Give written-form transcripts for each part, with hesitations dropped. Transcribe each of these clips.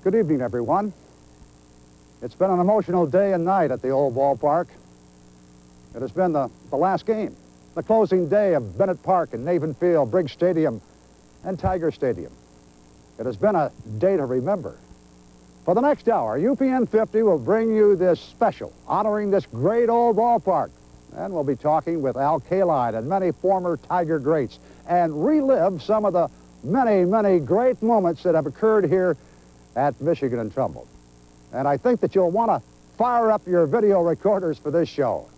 Good evening, everyone. It's been an emotional day and night at the old ballpark. It has been the last game, the closing day of Bennett Park and Navin Field, Briggs Stadium, and Tiger Stadium. It has been a day to remember. For the next hour, UPN 50 will bring you this special, honoring this great old ballpark. And we'll be talking with Al Kaline and many former Tiger greats and relive some of the many, many great moments that have occurred here at Michigan and Trumbull. And I think that you'll want to fire up your video recorders for this show.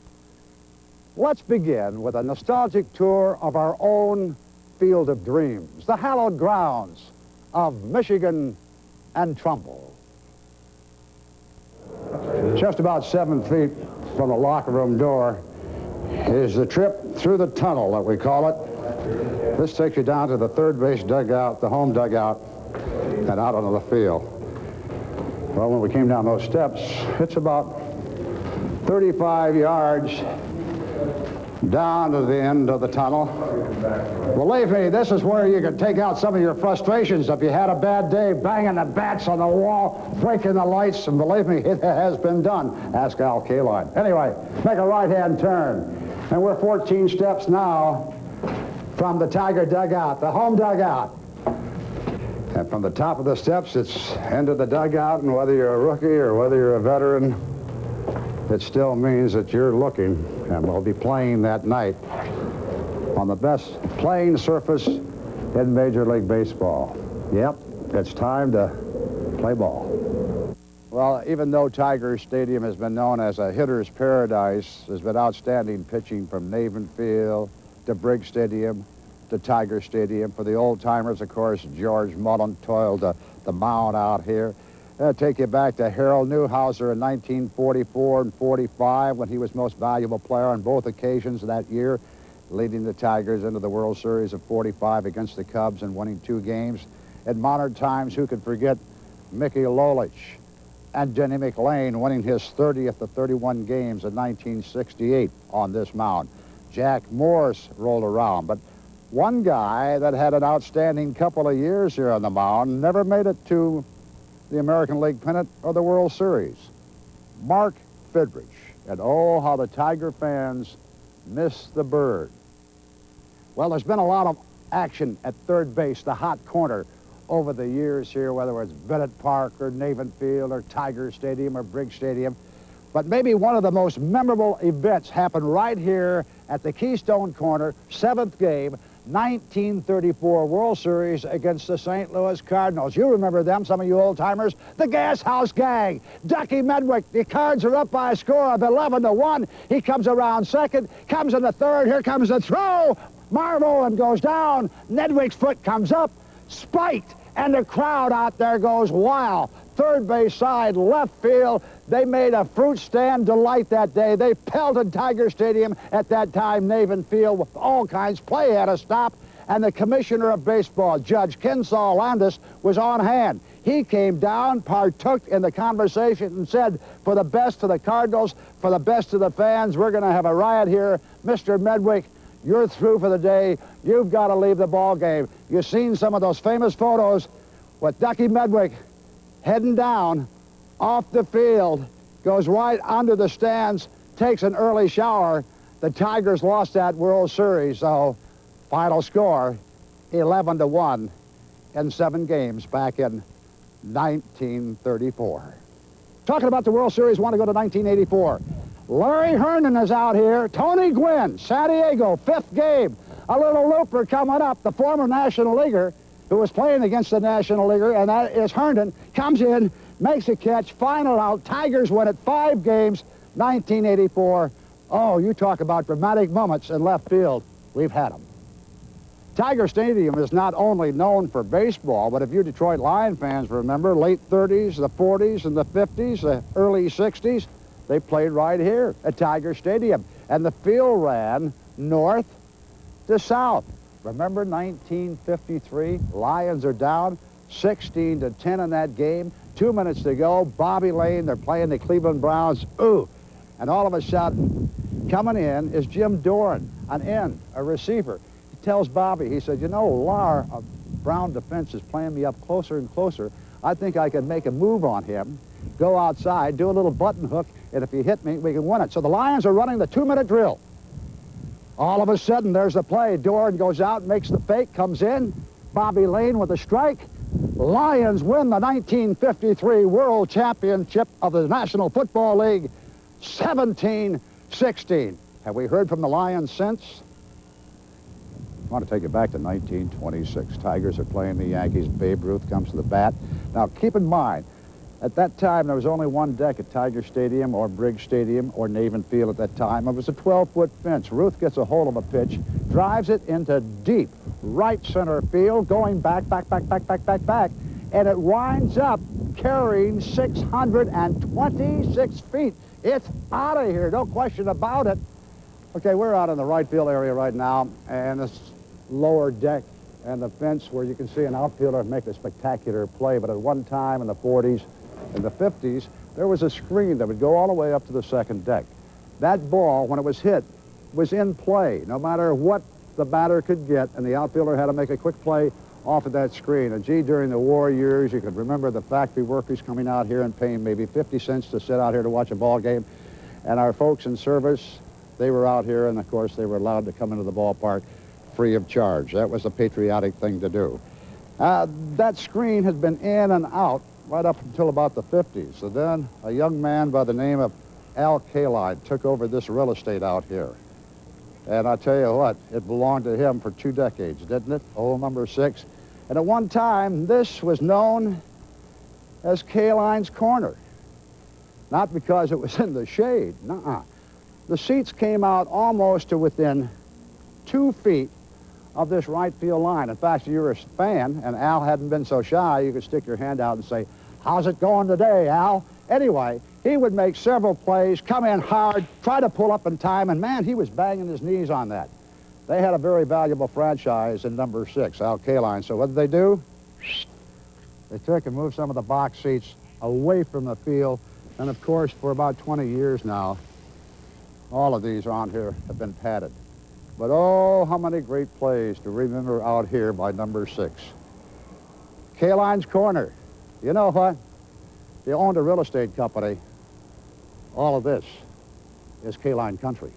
Let's begin with a nostalgic tour of our own field of dreams, the hallowed grounds of Michigan and Trumbull. Just about 7 feet from the locker room door is the trip through the tunnel that we call it. This takes you down to the third base dugout, the home dugout, and out onto the field. Well, when we came down those steps, it's about 35 yards down to the end of the tunnel. Believe me, this is where you could take out some of your frustrations if you had a bad day, banging the bats on the wall, breaking the lights, and believe me, it has been done. Ask Al Kaline. Anyway, make a right-hand turn, and we're 14 steps now from the Tiger dugout, the home dugout. And from the top of the steps, it's into the dugout, and whether you're a rookie or whether you're a veteran, it still means that you're looking, and we'll be playing that night on the best playing surface in Major League Baseball. Yep, it's time to play ball. Well, even though Tiger Stadium has been known as a hitter's paradise, there's been outstanding pitching from Navin Field to Briggs Stadium to Tiger Stadium. For the old-timers, of course, George Mullen toiled the mound out here. Take you back to Harold Newhouser in 1944 and 45 when he was most valuable player on both occasions that year, leading the Tigers into the World Series of 45 against the Cubs and winning 2 games. In modern times, who could forget Mickey Lolich and Denny McLain winning his 30th of 31 games in 1968 on this mound. Jack Morris rolled around, but one guy that had an outstanding couple of years here on the mound never made it to the American League pennant or the World Series. Mark Fidrich. And oh, how the Tiger fans miss the bird. Well, there's been a lot of action at third base, the hot corner, over the years here, whether it's Bennett Park or Navin Field or Tiger Stadium or Briggs Stadium. But maybe one of the most memorable events happened right here at the Keystone Corner, 7th game, 1934 World Series against the St. Louis Cardinals. You remember them, some of you old-timers. The Gas House Gang. Ducky Medwick, the Cards are up by a score of 11-1. He comes around second, comes in the third. Here comes the throw. Marv Owen goes down. Medwick's foot comes up. Spiked. And the crowd out there goes wild. Third base side, left field. They made a fruit stand delight that day. They pelted Tiger Stadium at that time, Navin Field, with all kinds. Play had to stop, and the commissioner of baseball, Judge Kensaw Landis, was on hand. He came down, partook in the conversation, and said, for the best of the Cardinals, for the best of the fans, we're going to have a riot here. Mr. Medwick, you're through for the day. You've got to leave the ball game. You've seen some of those famous photos with Ducky Medwick heading down off the field, goes right under the stands, takes an early shower. The Tigers lost that World Series, so final score 11-1 in 7 games back in 1934. Talking about the World Series, want to go to 1984. Larry Herndon is out here. Tony Gwynn, San Diego, 5th game. A little looper coming up, the former National Leaguer who was playing against the National Leaguer, and that is Herndon, comes in, makes a catch, final out. Tigers win it 5 games, 1984. Oh, you talk about dramatic moments in left field. We've had them. Tiger Stadium is not only known for baseball, but if you Detroit Lion fans remember, late 30s, the 40s, and the 50s, the early 60s, they played right here at Tiger Stadium. And the field ran north to south. Remember 1953? Lions are down 16-10 in that game. 2 minutes to go. Bobby Lane, they're playing the Cleveland Browns. Ooh. And all of a sudden, coming in is Jim Doran, an end, a receiver. He tells Bobby, he said, you know, Brown defense is playing me up closer and closer. I think I could make a move on him, go outside, do a little button hook, and if he hit me, we can win it. So the Lions are running the 2-minute drill. All of a sudden, there's the play. Dorn goes out, makes the fake, comes in. Bobby Lane with a strike. Lions win the 1953 World Championship of the National Football League, 17-16. Have we heard from the Lions since? I want to take you back to 1926. Tigers are playing the Yankees. Babe Ruth comes to the bat. Now, keep in mind, at that time, there was only one deck at Tiger Stadium or Briggs Stadium or Navin Field at that time. It was a 12-foot fence. Ruth gets a hold of a pitch, drives it into deep right center field, going back, and it winds up carrying 626 feet. It's out of here, no question about it. Okay, we're out in the right field area right now, and this lower deck and the fence where you can see an outfielder make a spectacular play. But at one time in the 40s, in the 50s, there was a screen that would go all the way up to the second deck. That ball, when it was hit, was in play, no matter what the batter could get, and the outfielder had to make a quick play off of that screen. And gee, during the war years, you could remember the factory workers coming out here and paying maybe 50 cents to sit out here to watch a ball game. And our folks in service, they were out here, and of course, they were allowed to come into the ballpark free of charge. That was a patriotic thing to do. That screen has been in and out right up until about the 50s. So then a young man by the name of Al Kaline took over this real estate out here. And I tell you what, it belonged to him for 2 decades, didn't it? Old number 6. And at one time, this was known as Kaline's Corner. Not because it was in the shade, nuh-uh. The seats came out almost to within 2 feet of this right field line. In fact, if you were a fan and Al hadn't been so shy, you could stick your hand out and say, "How's it going today, Al?" Anyway, he would make several plays, come in hard, try to pull up in time, and man, he was banging his knees on that. They had a very valuable franchise in number 6, Al Kaline. So what did they do? They took and moved some of the box seats away from the field. And of course, for about 20 years now, all of these around here have been padded. But oh, how many great plays to remember out here by number 6. Kaline's Corner. You know what? They owned a real estate company. All of this is Kaline country.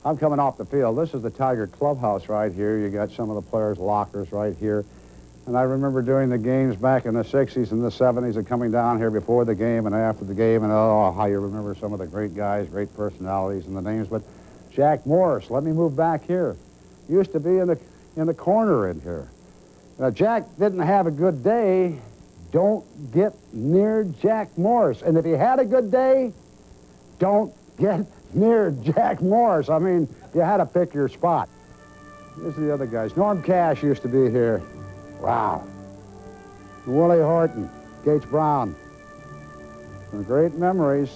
I'm coming off the field. This is the Tiger clubhouse right here. You got some of the players' lockers right here. And I remember doing the games back in the 60s and the 70s and coming down here before the game and after the game, and oh, how you remember some of the great guys, great personalities and the names. But Jack Morris, let me move back here. Used to be in the corner in here. Now, Jack didn't have a good day. Don't get near Jack Morris. And if he had a good day, don't get near Jack Morris. I mean, you had to pick your spot. Here's the other guys. Norm Cash used to be here. Wow. Willie Horton, Gates Brown. Some great memories,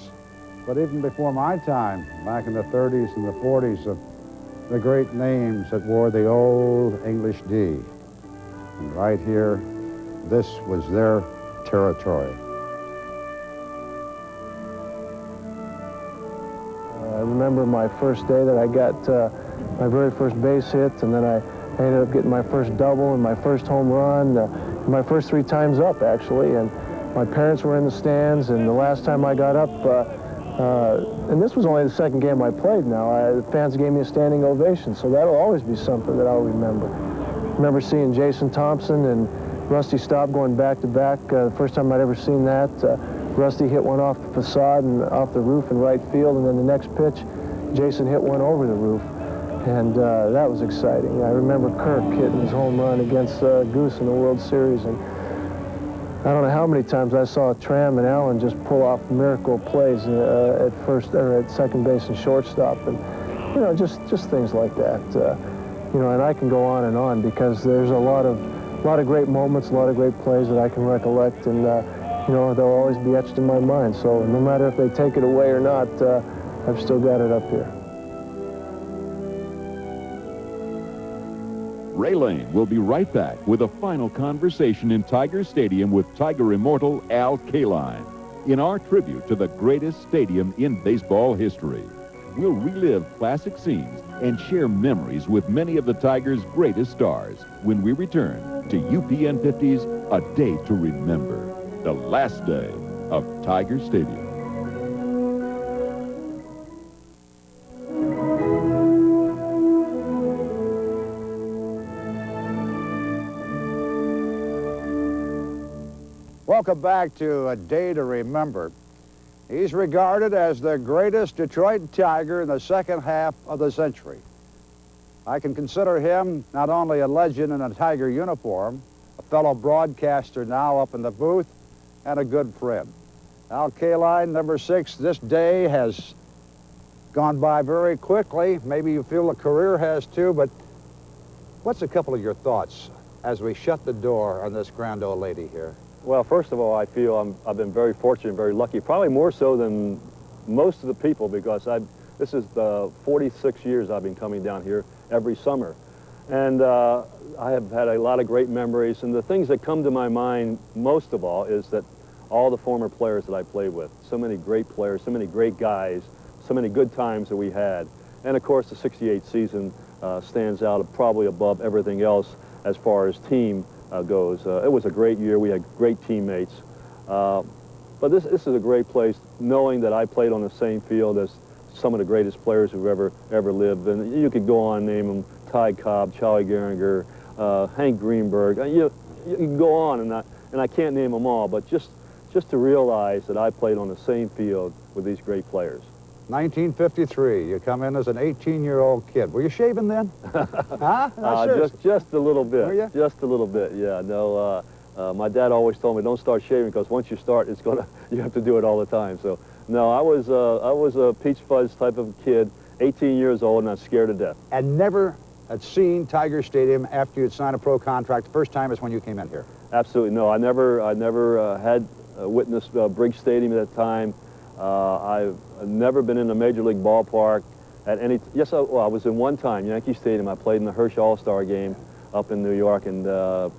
but even before my time, back in the 30s and the 40s, of the great names that wore the old English D. And right here, this was their territory. I remember my first day that I got my very first base hit, and then I ended up getting my first double and my first home run, my first 3 times up, actually. And my parents were in the stands, and the last time I got up, and this was only the second game I played now, the fans gave me a standing ovation, so that'll always be something that I'll remember. I remember seeing Jason Thompson and Rusty Staub going back-to-back, the first time I'd ever seen that. Rusty hit one off the facade and off the roof in right field, and then the next pitch, Jason hit one over the roof. And that was exciting. I remember Kirk hitting his home run against Goose in the World Series, and I don't know how many times I saw Tram and Allen just pull off miracle plays at first or at second base and shortstop, and you know, just things like that. You know, and I can go on and on because there's a lot of great moments, a lot of great plays that I can recollect, and you know, they'll always be etched in my mind. So no matter if they take it away or not, I've still got it up here. Ray Lane will be right back with a final conversation in Tiger Stadium with Tiger immortal Al Kaline in our tribute to the greatest stadium in baseball history. We'll relive classic scenes and share memories with many of the Tigers' greatest stars when we return To UPN 50s, a day to remember. The last day of Tiger Stadium. Welcome back to A Day to Remember. He's regarded as the greatest Detroit Tiger in the second half of the century. I can consider him not only a legend in a Tiger uniform, a fellow broadcaster now up in the booth, and a good friend. Al Kaline, number 6, this day has gone by very quickly. Maybe you feel the career has too, but what's a couple of your thoughts as we shut the door on this grand old lady here? Well, first of all, I feel I've been very fortunate, very lucky, probably more so than most of the people, because this is the 46 years I've been coming down here every summer. And I have had a lot of great memories, and the things that come to my mind most of all is that all the former players that I played with, so many great players, so many great guys, so many good times that we had. And of course, the 68 season stands out probably above everything else as far as team goes. It was a great year. We had great teammates. But this is a great place, knowing that I played on the same field as some of the greatest players who've ever lived. And you could go on and name them: Ty Cobb, Charlie Gehringer, Hank Greenberg. You can go on, and I can't name them all, but just to realize that I played on the same field with these great players. 1953, you come in as an 18-year-old kid. Were you shaving then? Huh? Just a little bit. Were you? Just a little bit, yeah. No, my dad always told me, don't start shaving, because once you start, you have to do it all the time. So, no, I was a peach fuzz type of kid, 18 years old, and I was scared to death. And never had seen Tiger Stadium after you'd signed a pro contract. The first time is when you came in here. Absolutely, no. I never had witnessed Briggs Stadium at that time. I've never been in a major league ballpark at any. Yes, I was in one time, Yankee Stadium. I played in the Hershey All-Star game up in New York, and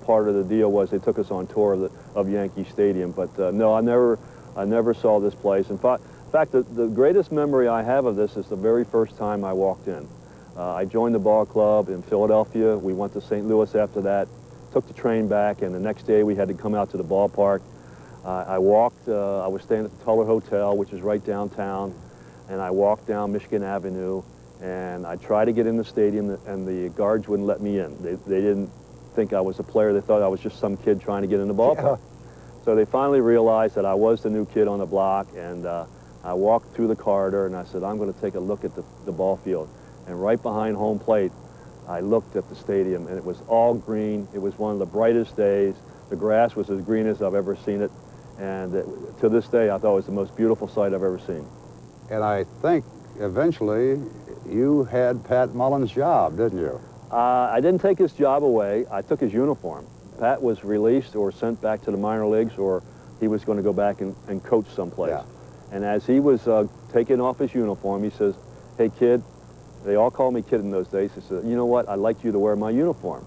part of the deal was they took us on tour of Yankee Stadium. But no, I never saw this place. In fact, the greatest memory I have of this is the very first time I walked in. I joined the ball club in Philadelphia. We went to St. Louis after that, took the train back, and the next day we had to come out to the ballpark. I walked, I was staying at the Tuller Hotel, which is right downtown, and I walked down Michigan Avenue, and I tried to get in the stadium, and the guards wouldn't let me in. They didn't think I was a player. They thought I was just some kid trying to get in the ballpark. Yeah. So they finally realized that I was the new kid on the block, and I walked through the corridor, and I said, I'm going to take a look at the ball field. And right behind home plate, I looked at the stadium, and it was all green. It was one of the brightest days. The grass was as green as I've ever seen it. And to this day, I thought it was the most beautiful sight I've ever seen. And I think eventually you had Pat Mullen's job, didn't you? I didn't take his job away. I took his uniform. Pat was released or sent back to the minor leagues, or he was going to go back and coach someplace. Yeah. And as he was taking off his uniform, he says, hey, kid, they all called me kid in those days. He said, you know what, I'd like you to wear my uniform.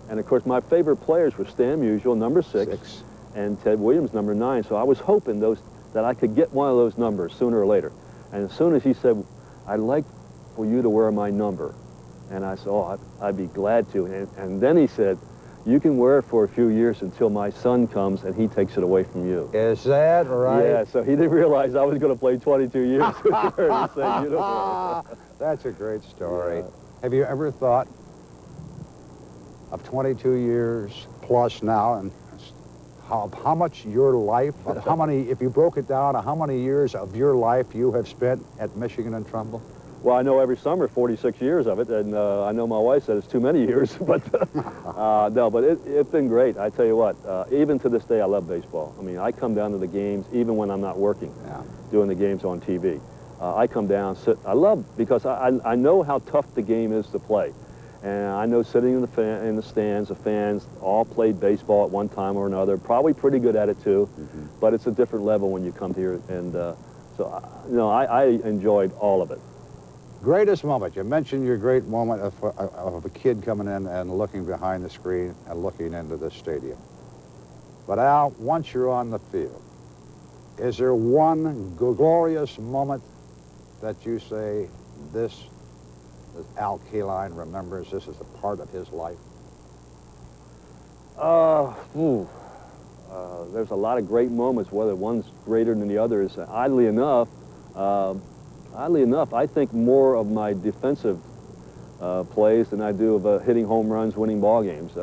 And of course, my favorite players were Stan Musial, number 6. And Ted Williams, number 9. So I was hoping that I could get one of those numbers sooner or later. And as soon as he said, I'd like for you to wear my number, and I said, oh, I'd be glad to. And then he said, you can wear it for a few years until my son comes and he takes it away from you. Is that right? Yeah, so he didn't realize I was going to play 22 years with the same uniform. That's a great story. Yeah. Have you ever thought of 22 years plus now, and how much your life, how many, if you broke it down, how many years of your life you have spent at Michigan and Trumbull? Well, I know every summer, 46 years of it, and I know my wife said it's too many years, but no, but it's been great. I tell you what, even to this day, I love baseball. I mean, I come down to the games even when I'm not working, doing the games on TV. I come down, sit. I love, because I know how tough the game is to play. And I know sitting in the stands, the fans all played baseball at one time or another, probably pretty good at it too, but it's a different level when you come here. And so, you know, I enjoyed all of it. Greatest moment. You mentioned your great moment of a kid coming in and looking behind the screen and looking into this stadium. But Al, once you're on the field, is there one glorious moment that you say, this Al Kaline remembers, this is a part of his life? There's a lot of great moments, whether one's greater than the others. Oddly enough, I think more of my defensive plays than I do of hitting home runs, winning ball games.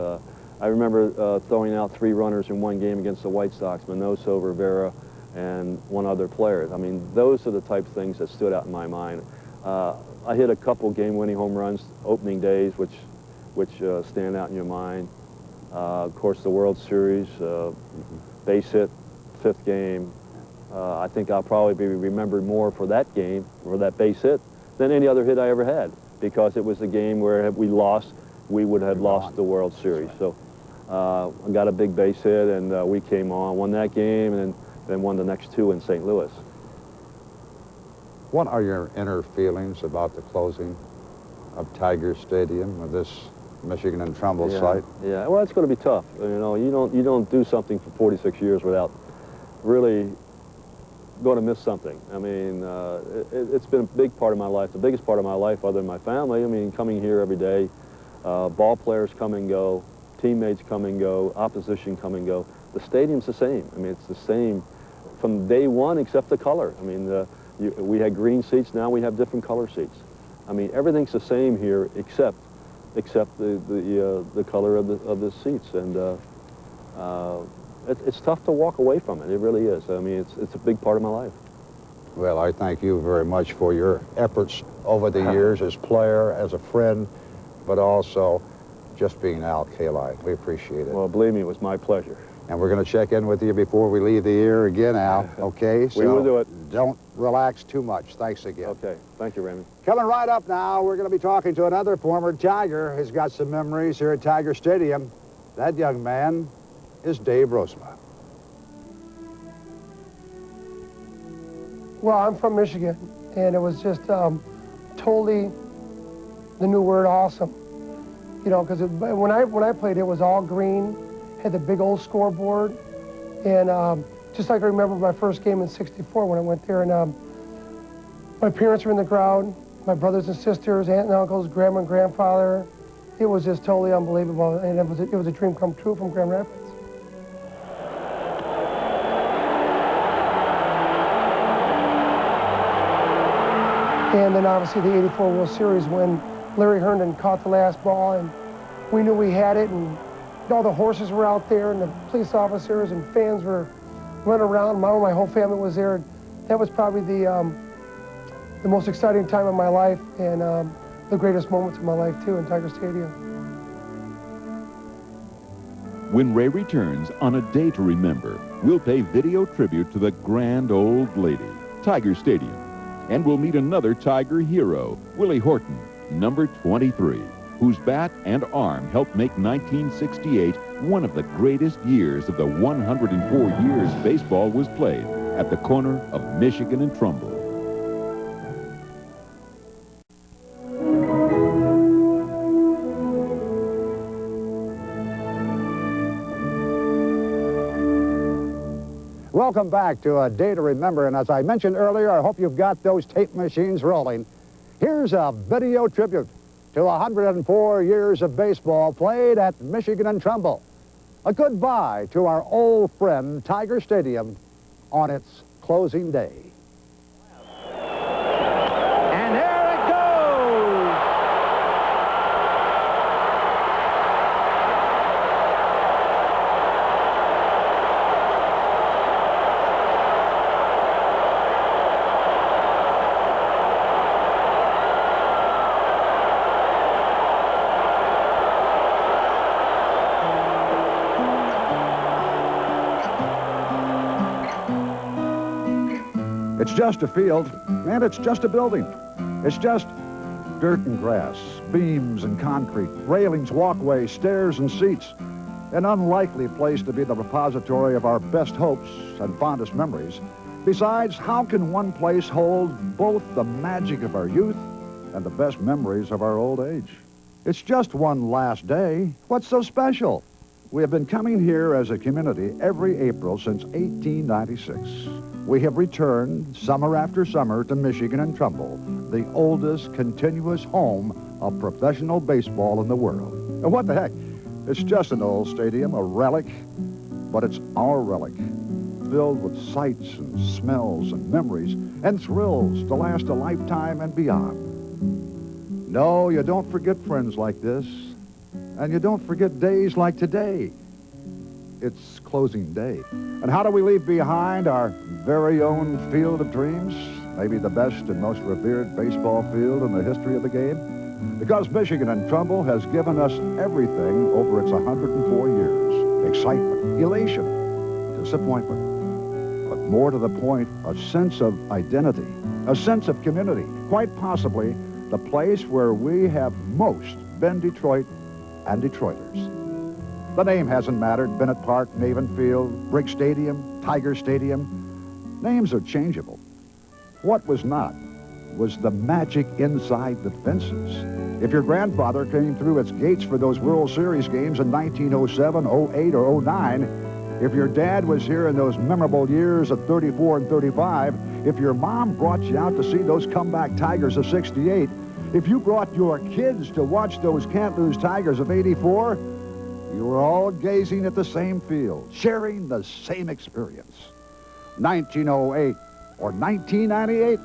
I remember throwing out 3 runners in one game against the White Sox, Minoso, Rivera, and one other player. I mean, those are the type of things that stood out in my mind. I hit a couple game-winning home runs opening days, which stand out in your mind. Of course, the World Series, base hit, 5th game. I think I'll probably be remembered more for that game, or that base hit, than any other hit I ever had, because it was a game where if we lost, we would have lost the World Series. So I got a big base hit, and we came on, won that game, and then won the next 2 in St. Louis. What are your inner feelings about the closing of Tiger Stadium, of this Michigan and Trumbull site? Yeah, well, it's going to be tough. You know, you don't do something for 46 years without really going to miss something. I mean, it's been a big part of my life, the biggest part of my life other than my family. I mean, coming here every day, ball players come and go, teammates come and go, opposition come and go. The stadium's the same. I mean, it's the same from day one except the color. I mean, we had green seats, now we have different color seats. I mean, everything's the same here except the color of the seats, and it's tough to walk away from it. It really is. I mean, it's a big part of my life. Well, I thank you very much for your efforts over the years as player, as a friend, but also just being Al Kaline. We appreciate it. Well, believe me, it was my pleasure. And we're going to check in with you before we leave the air again, Al, okay? We will do it. Don't relax too much. Thanks again. Okay. Thank you, Raymond. Coming right up now, we're going to be talking to another former Tiger who's got some memories here at Tiger Stadium. That young man is Dave Rosema. Well, I'm from Michigan, and it was just totally the new word awesome. You know, because when I played, it was all green, had the big old scoreboard, and just like I remember my first game in '64 when I went there, and my parents were in the crowd, my brothers and sisters, aunt and uncles, grandma and grandfather. It was just totally unbelievable, and it was a dream come true from Grand Rapids. And then obviously the '84 World Series when Larry Herndon caught the last ball, and we knew we had it, and all the horses were out there, and the police officers and fans were running around. My whole family was there. That was probably the most exciting time of my life, and the greatest moments of my life too in Tiger Stadium. When Ray returns on A Day to Remember, we'll pay video tribute to the grand old lady, Tiger Stadium. And we'll meet another Tiger hero, Willie Horton, number 23, whose bat and arm helped make 1968 one of the greatest years of the 104 years baseball was played at the corner of Michigan and Trumbull. Welcome back to A Day to Remember, and as I mentioned earlier, I hope you've got those tape machines rolling. Here's a video tribute to 104 years of baseball played at Michigan and Trumbull. A goodbye to our old friend Tiger Stadium on its closing day. And there it goes! It's just a field, and it's just a building. It's just dirt and grass, beams and concrete, railings, walkways, stairs and seats. An unlikely place to be the repository of our best hopes and fondest memories. Besides, how can one place hold both the magic of our youth and the best memories of our old age? It's just one last day. What's so special? We have been coming here as a community every April since 1896. We have returned summer after summer to Michigan and Trumbull, the oldest continuous home of professional baseball in the world. And what the heck? It's just an old stadium, a relic, but it's our relic, filled with sights and smells and memories and thrills to last a lifetime and beyond. No, you don't forget friends like this, and you don't forget days like today. It's closing day. And how do we leave behind our very own field of dreams? Maybe the best and most revered baseball field in the history of the game? Because Michigan and Trumbull has given us everything over its 104 years. Excitement, elation, disappointment. But more to the point, a sense of identity, a sense of community, quite possibly the place where we have most been Detroit and Detroiters. The name hasn't mattered. Bennett Park, Navin Field, Briggs Stadium, Tiger Stadium. Names are changeable. What was not was the magic inside the fences. If your grandfather came through its gates for those World Series games in 1907, 08, or 09, if your dad was here in those memorable years of 34 and 35, if your mom brought you out to see those comeback Tigers of 68, if you brought your kids to watch those can't-lose Tigers of 84, you were all gazing at the same field, sharing the same experience. 1908 or 1998,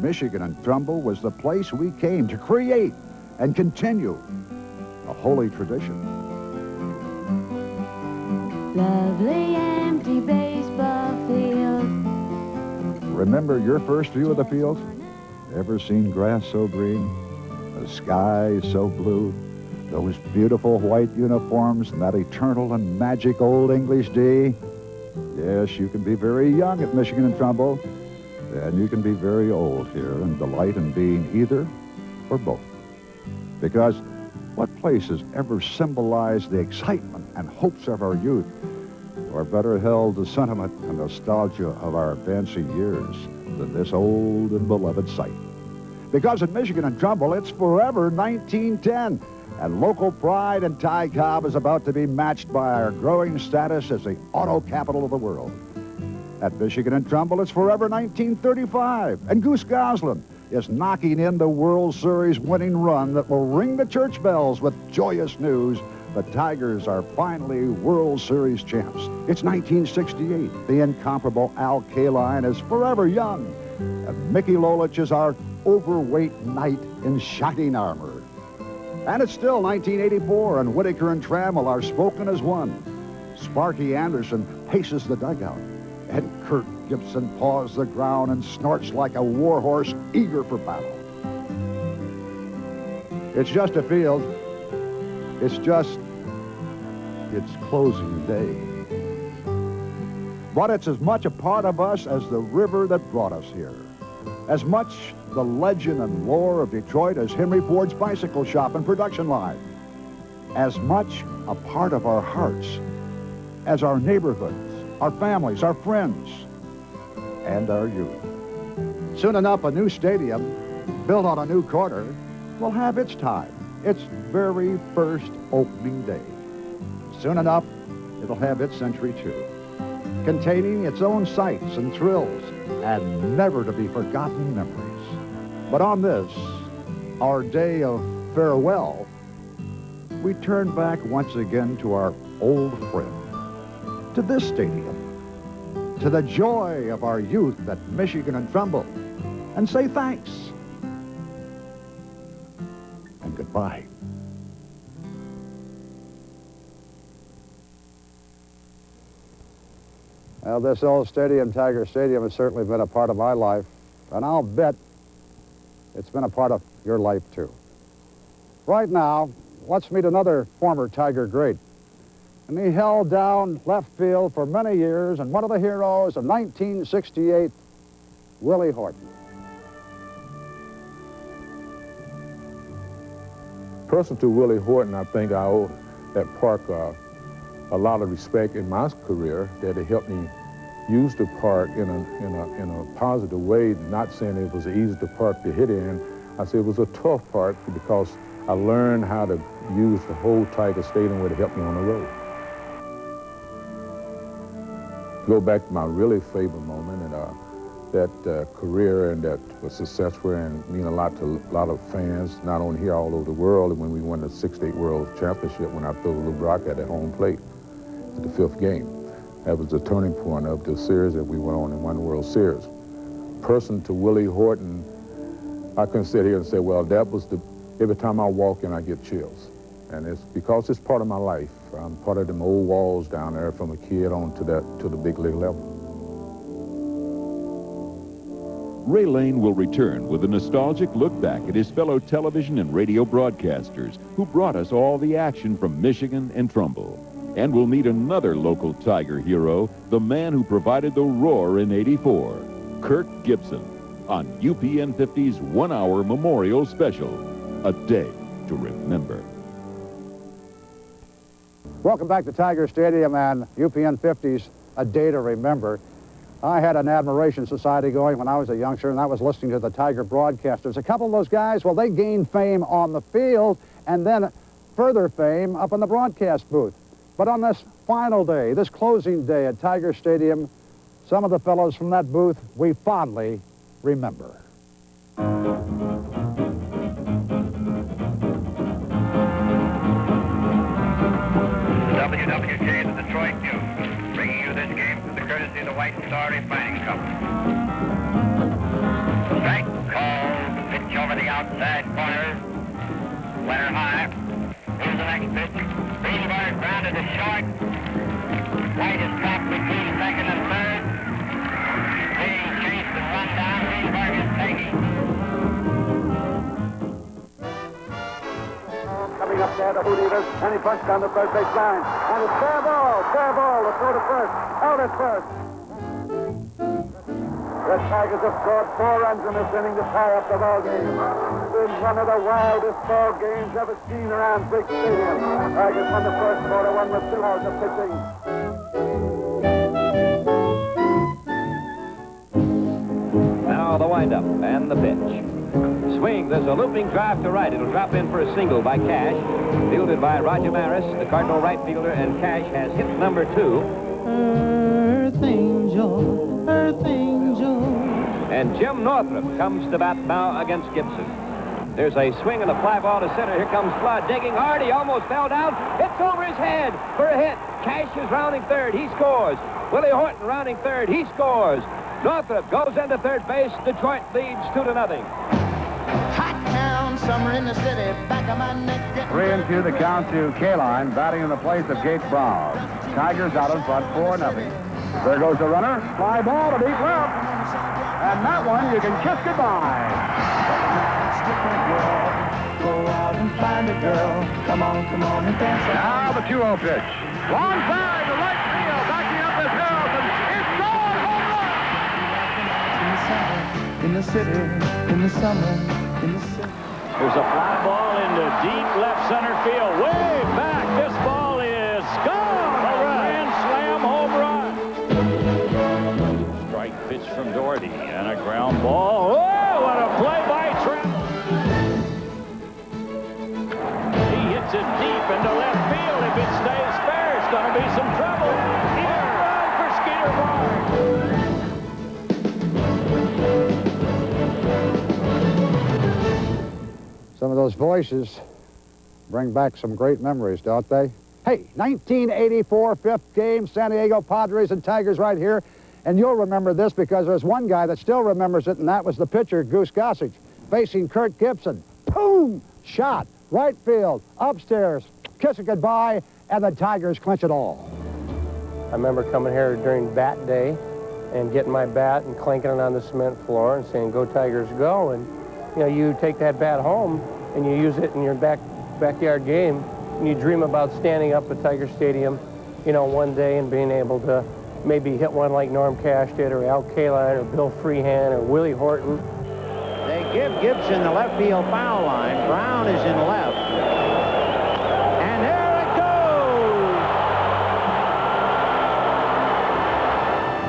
Michigan and Trumbull was the place we came to create and continue a holy tradition. Lovely empty baseball field. Remember your first view of the field? Ever seen grass so green? The sky so blue? Those beautiful white uniforms and that eternal and magic old English D? Yes, you can be very young at Michigan and Trumbull, and you can be very old here and delight in being either or both. Because what place has ever symbolized the excitement and hopes of our youth, or better held the sentiment and nostalgia of our advancing years, than this old and beloved site? Because at Michigan and Trumbull, it's forever 1910. And local pride and Ty Cobb is about to be matched by our growing status as the auto capital of the world. At Michigan and Trumbull, it's forever 1935, and Goose Goslin is knocking in the World Series winning run that will ring the church bells with joyous news. The Tigers are finally World Series champs. It's 1968. The incomparable Al Kaline is forever young, and Mickey Lolich is our overweight knight in shining armor. And it's still 1984, and Whitaker and Trammell are spoken as one. Sparky Anderson paces the dugout, and Kurt Gibson paws the ground and snorts like a warhorse eager for battle. It's just a field. It's closing day. But it's as much a part of us as the river that brought us here. As much the legend and lore of Detroit as Henry Ford's bicycle shop and production line. As much a part of our hearts as our neighborhoods, our families, our friends, and our youth. Soon enough, a new stadium built on a new corner will have its time, its very first opening day. Soon enough, it'll have its century too, containing its own sights and thrills and never-to-be-forgotten memories. But on this, our day of farewell, we turn back once again to our old friend, to this stadium, to the joy of our youth at Michigan and Trumbull, and say thanks and goodbye. Well, this old stadium, Tiger Stadium, has certainly been a part of my life, and I'll bet it's been a part of your life, too. Right now, let's meet another former Tiger great. And he held down left field for many years, and one of the heroes of 1968, Willie Horton. Personal to Willie Horton, I think I owe that park a lot of respect in my career, that it helped me use the park in a positive way. Not saying it was the easiest park to hit in. I said it was a tough park because I learned how to use the whole Tiger Stadium where to help me on the road. To go back to my really favorite moment, and career and that was successful and mean a lot to a lot of fans, not only here, all over the world. And when we won the 6-8 World Championship, when I threw Lou Brock at the home plate at the 5th game, that was the turning point of the series that we went on and won the World Series. Person to Willie Horton, I couldn't sit here and say, well, that was every time I walk in, I get chills. And it's because it's part of my life. I'm part of them old walls down there from a kid on to the big league level. Ray Lane will return with a nostalgic look back at his fellow television and radio broadcasters who brought us all the action from Michigan and Trumbull. And we'll meet another local Tiger hero, the man who provided the roar in '84, Kirk Gibson, on UPN 50's 1-hour memorial special, A Day to Remember. Welcome back to Tiger Stadium and UPN 50's A Day to Remember. I had an admiration society going when I was a youngster, and that was listening to the Tiger broadcasters. A couple of those guys, well, they gained fame on the field and then further fame up in the broadcast booth. But on this final day, this closing day at Tiger Stadium, some of the fellows from that booth we fondly remember. WWJ, the Detroit News, bringing you this game through the courtesy of the White Star Refining Company. Strike called, pitch over the outside corner, winner high. Here's the next pitch. Greenberg grounded to short. White is trapped between second and third. Being chased and run down. Greenberg is taking. Coming up there, the Hoot Eaters, and he punched down the third base line. And it's fair ball, the throw to first, out at first. The Tigers have scored 4 runs in this inning to tie up the ball game. It's one of the wildest ball games ever seen around Big Stadium. Tigers won the first quarter, one with 2 hours of pitching. Now the windup and the pitch. Swing, there's a looping drive to right. It'll drop in for a single by Cash. Fielded by Roger Maris, the Cardinal right fielder, and Cash has hit number 2. Earth Angel, Earth Angel. And Jim Northrup comes to bat now against Gibson. There's a swing and a fly ball to center. Here comes Flood digging hard. He almost fell down. It's over his head for a hit. Cash is rounding third. He scores. Willie Horton rounding third. He scores. Northrup goes into third base. Detroit leads 2-0. Hot town, summer in the city, back of my neck. 3-2 the count to K-Line, batting in the place of Gates Brown. Tigers out in front, 4-0. There goes the runner. Fly ball to deep left. And that one you can kiss goodbye. Go out and find a girl. Come on and dance. Now the 2-0 pitch. Long side to right field, backing up his house, and it's gone, home run! In the city, in the summer, in the city. There's a fly ball into deep left center field, way back. This ball is gone. A grand slam home run. Strike pitch from Doherty and a ground ball. Oh, what a play by Trumbull. He hits it deep into left field. If it stays fair, it's going to be some trouble. Home run for Skeeter Barnes. Some of those voices bring back some great memories, don't they? Hey, 1984, 5th game, San Diego Padres and Tigers right here. And you'll remember this because there's one guy that still remembers it, and that was the pitcher, Goose Gossage, facing Kirk Gibson. Boom! Shot, right field, upstairs, kiss it goodbye, and the Tigers clinch it all. I remember coming here during bat day and getting my bat and clanking it on the cement floor and saying, "Go Tigers, go." And you know, you take that bat home and you use it in your backyard game, and you dream about standing up at Tiger Stadium, you know, one day and being able to maybe hit one like Norm Cash did, or Al Kaline, or Bill Freehand, or Willie Horton. They give Gibson the left field foul line. Brown is in left. And there it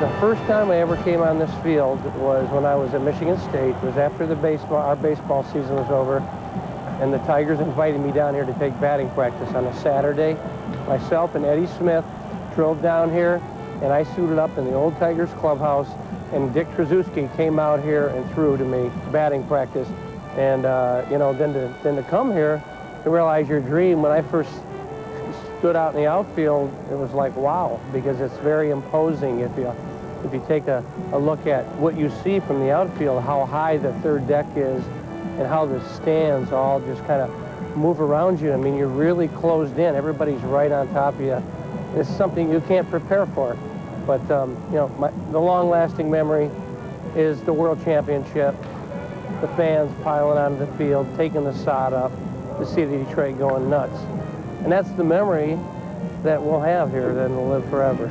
goes! The first time I ever came on this field was when I was at Michigan State. It was after our baseball season was over, and the Tigers invited me down here to take batting practice on a Saturday. Myself and Eddie Smith drove down here, and I suited up in the old Tigers clubhouse and Dick Trzaskowski came out here and threw to me batting practice. And, you know, then to come here to realize your dream, when I first stood out in the outfield, it was like, wow, because it's very imposing if you take a look at what you see from the outfield, how high the third deck is and how the stands all just kind of move around you. I mean, you're really closed in. Everybody's right on top of you. It's something you can't prepare for. But, you know, the long-lasting memory is the World Championship, the fans piling onto the field, taking the sod up, the city of Detroit going nuts. And that's the memory that we'll have here that will live forever.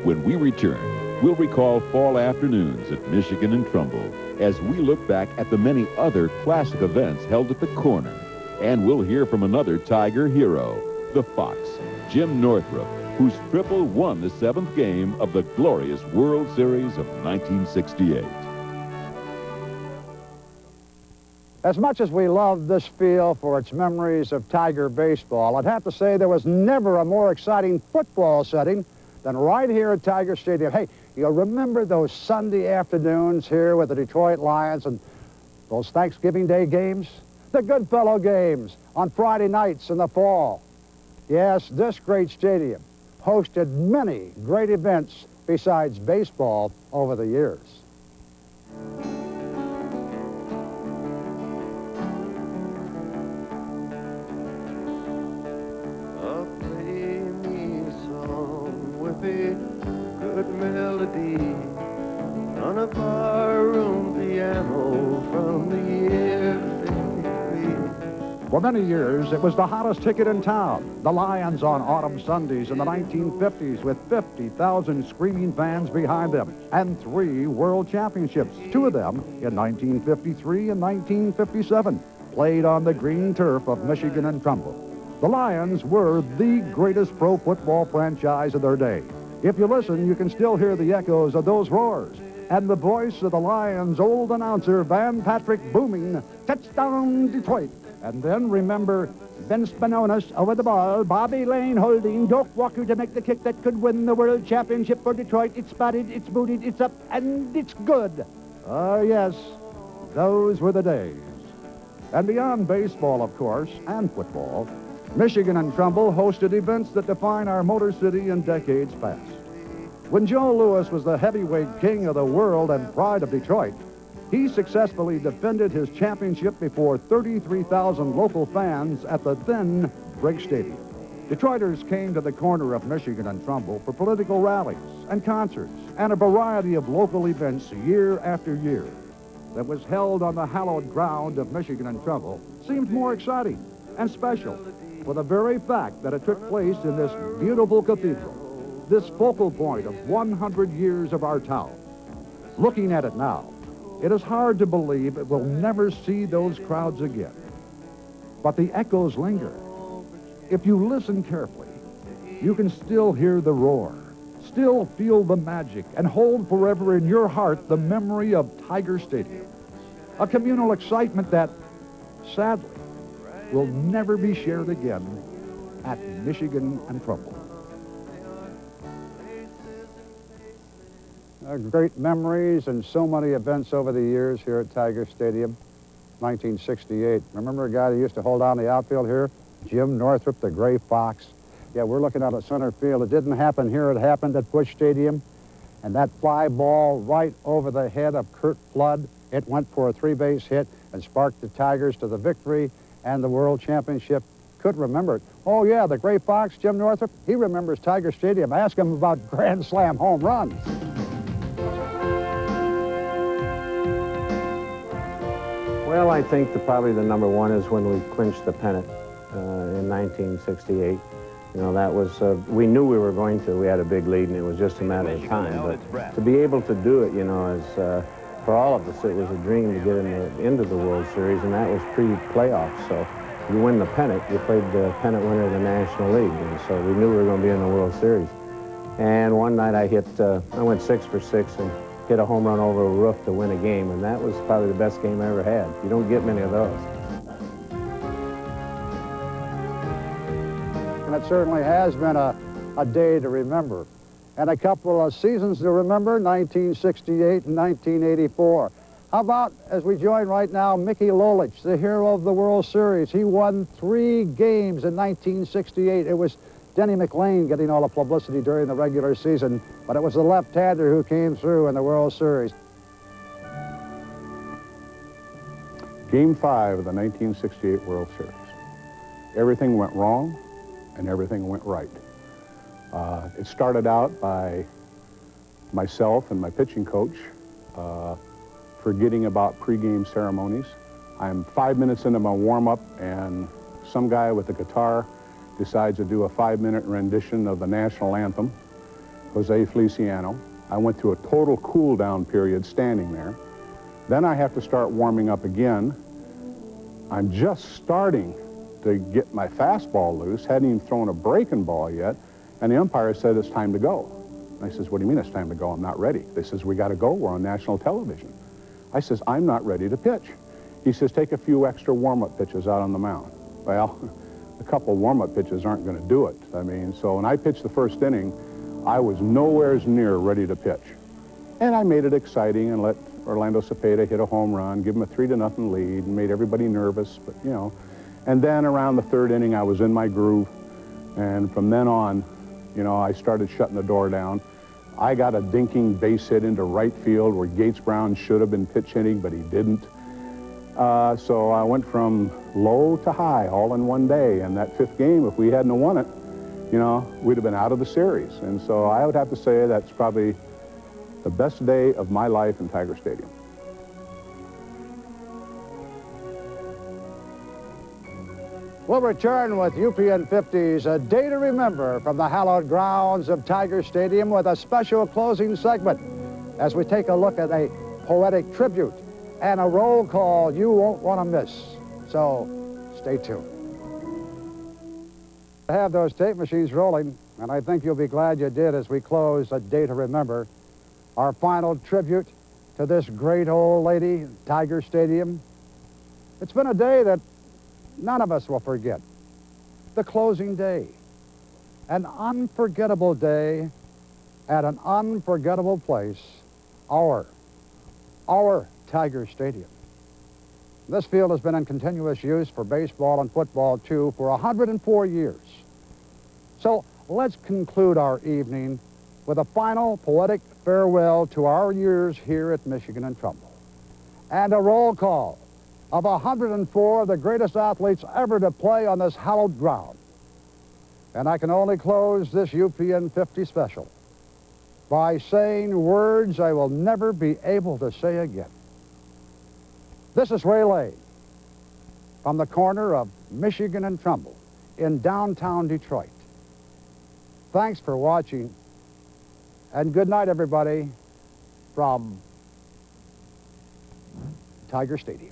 When we return, we'll recall fall afternoons at Michigan and Trumbull as we look back at the many other classic events held at the corner. And we'll hear from another Tiger hero, the Fox, Jim Northrup, whose triple won the 7th game of the glorious World Series of 1968. As much as we love this field for its memories of Tiger baseball, I'd have to say there was never a more exciting football setting than right here at Tiger Stadium. Hey, you'll remember those Sunday afternoons here with the Detroit Lions and those Thanksgiving Day games? The Goodfellow games on Friday nights in the fall. Yes, this great stadium hosted many great events besides baseball over the years. Play me a song with a good melody on a barroom piano from the year 53. For many years, it was the hottest ticket in town. The Lions on autumn Sundays in the 1950s with 50,000 screaming fans behind them and 3 world championships, 2 of them in 1953 and 1957, played on the green turf of Michigan and Trumbull. The Lions were the greatest pro football franchise of their day. If you listen, you can still hear the echoes of those roars and the voice of the Lions' old announcer, Van Patrick, booming, "Touchdown, Detroit." And then remember Ben Spinonis over the ball, Bobby Lane holding, Doak Walker to make the kick that could win the World Championship for Detroit. It's batted, it's booted, it's up, and it's good. Oh, yes, those were the days. And beyond baseball, of course, and football, Michigan and Trumbull hosted events that define our Motor City in decades past. When Joe Louis was the heavyweight king of the world and pride of Detroit, he successfully defended his championship before 33,000 local fans at the then Briggs Stadium. Detroiters came to the corner of Michigan and Trumbull for political rallies and concerts and a variety of local events year after year. That was held on the hallowed ground of Michigan and Trumbull seemed more exciting and special for the very fact that it took place in this beautiful cathedral, this focal point of 100 years of our town. Looking at it now, it is hard to believe it will never see those crowds again. But the echoes linger. If you listen carefully, you can still hear the roar, still feel the magic, and hold forever in your heart the memory of Tiger Stadium. A communal excitement that, sadly, will never be shared again at Michigan and Trumbull. Great memories and so many events over the years here at Tiger Stadium. 1968. Remember a guy that used to hold on the outfield here? Jim Northrup, the Gray Fox. Yeah, we're looking out at center field. It didn't happen here. It happened at Busch Stadium. And that fly ball right over the head of Curt Flood, it went for a 3-base hit and sparked the Tigers to the victory and the World Championship. Could remember it. Oh, yeah, the Gray Fox, Jim Northrup, he remembers Tiger Stadium. Ask him about Grand Slam home runs. Well, I think probably the number one is when we clinched the pennant in 1968. You know, that was, we knew we were going to. We had a big lead, and it was just a matter of time. But to be able to do it, you know, is, for all of us, it was a dream to get into the World Series, and that was pre-playoffs. So you win the pennant, you played the pennant winner of the National League, and so we knew we were going to be in the World Series. And one night I went 6 for 6 and hit a home run over a roof to win a game, and that was probably the best game I ever had. You don't get many of those. And it certainly has been a day to remember. And a couple of seasons to remember, 1968 and 1984. How about, as we join right now, Mickey Lolich, the hero of the World Series. He won 3 games in 1968. It was Denny McLain getting all the publicity during the regular season, but it was the left-hander who came through in the World Series. Game 5 of the 1968 World Series. Everything went wrong and everything went right. It started out by myself and my pitching coach forgetting about pregame ceremonies. I'm 5 minutes into my warm-up and some guy with a guitar decides to do a 5-minute rendition of the national anthem, Jose Feliciano. I went through a total cool-down period standing there. Then I have to start warming up again. I'm just starting to get my fastball loose, hadn't even thrown a breaking ball yet, and the umpire said it's time to go. I says, what do you mean it's time to go? I'm not ready. They says, we got to go. We're on national television. I says, I'm not ready to pitch. He says, take a few extra warm-up pitches out on the mound. Well, a couple warm-up pitches aren't going to do it. I mean, so when I pitched the first inning, I was nowhere near ready to pitch. And I made it exciting and let Orlando Cepeda hit a home run, give him a 3-0 lead, and made everybody nervous, but you know. And then around the 3rd inning, I was in my groove. And from then on, you know, I started shutting the door down. I got a dinking base hit into right field where Gates Brown should have been pitch hitting, but he didn't. So I went from low to high all in one day. And that 5th game, if we hadn't won it, you know, we'd have been out of the series. And so I would have to say that's probably the best day of my life in Tiger Stadium. We'll return with UPN 50's A Day to Remember from the hallowed grounds of Tiger Stadium with a special closing segment as we take a look at a poetic tribute and a roll call you won't want to miss. So stay tuned. I have those tape machines rolling, and I think you'll be glad you did as we close A Day to Remember, our final tribute to this great old lady, Tiger Stadium. It's been a day that none of us will forget. The closing day. An unforgettable day at an unforgettable place. Our Tiger Stadium. This field has been in continuous use for baseball and football, too, for 104 years. So let's conclude our evening with a final poetic farewell to our years here at Michigan and Trumbull. And a roll call of 104 of the greatest athletes ever to play on this hallowed ground. And I can only close this UPN 50 special by saying words I will never be able to say again. This is Ray Lay from the corner of Michigan and Trumbull in downtown Detroit. Thanks for watching, and good night, everybody, from Tiger Stadium.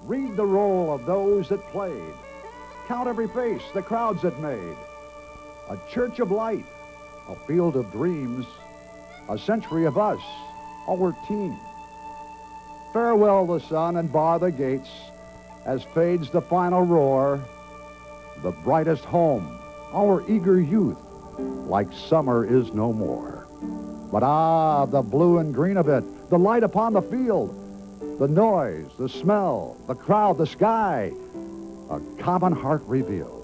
Read the roll of those that played. Count every face the crowds that made. A church of light, a field of dreams, a century of us, our team. Farewell the sun and bar the gates as fades the final roar. The brightest home, our eager youth, like summer is no more. But ah, the blue and green of it, the light upon the field, the noise, the smell, the crowd, the sky, a common heart revealed.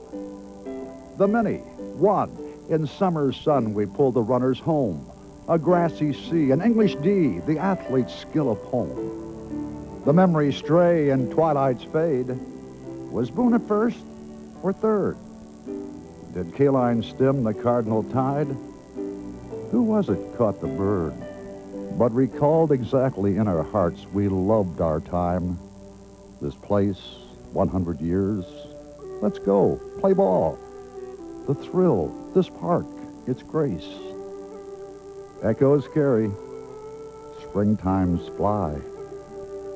The many, one, in summer's sun we pulled the runners home, a grassy sea, an English D, the athlete's skill of home. The memories stray and twilights fade. Was Boone at first or third? Did Kaline stem the cardinal tide? Who was it caught the bird? But recalled exactly in our hearts, we loved our time. This place, 100 years. Let's go, play ball. The thrill, this park, its grace. Echoes carry, springtimes fly.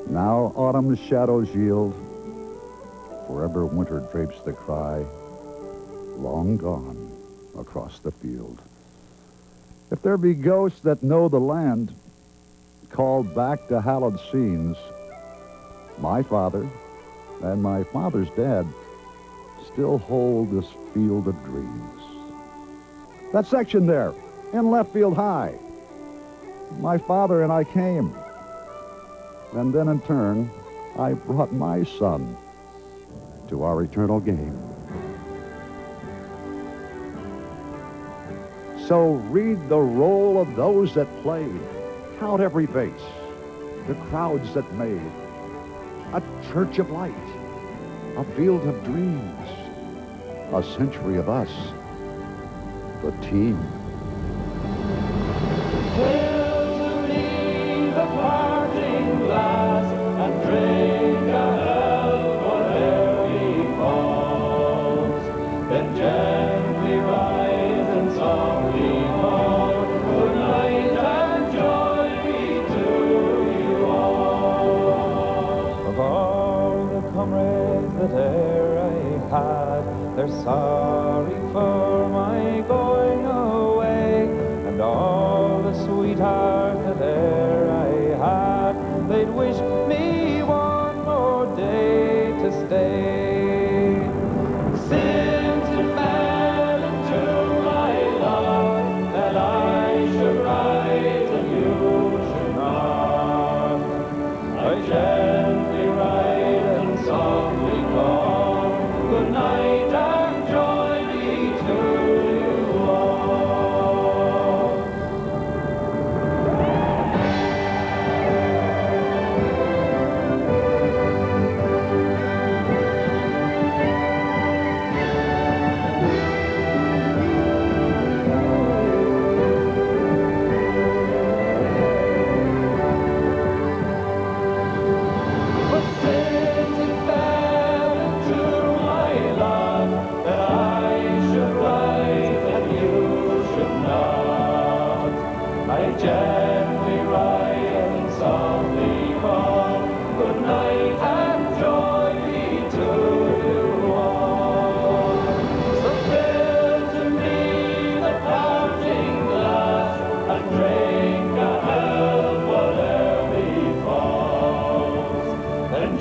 Now autumn's shadows yield. wherever winter drapes the cry, long gone across the field. If there be ghosts that know the land, called back to hallowed scenes, my father and my father's dad still hold this field of dreams. That section there, in left field high, my father and I came. And then in turn, I brought my son to our eternal game. So read the roll of those that played. Count every base, the crowds that made. A church of light, a field of dreams, a century of us, the team. Till to me the parting glass and drink a health whate'er befalls, then gently rise and softly call, good night and joy be to you all. Of all the comrades that e'er I had, they're sorry for my going away, and all the sweethearts that e'er I had, they'd wish me one more day to stay. Since it fell into my lot that I should write and you should not, I gently write and softly call, good night and joy be to you all. But since it fell into my lot that I should write and you should not, I gently write and softly call, good night and joy be to you all. So fill to me the parting glass and drink a health whate'er befalls, then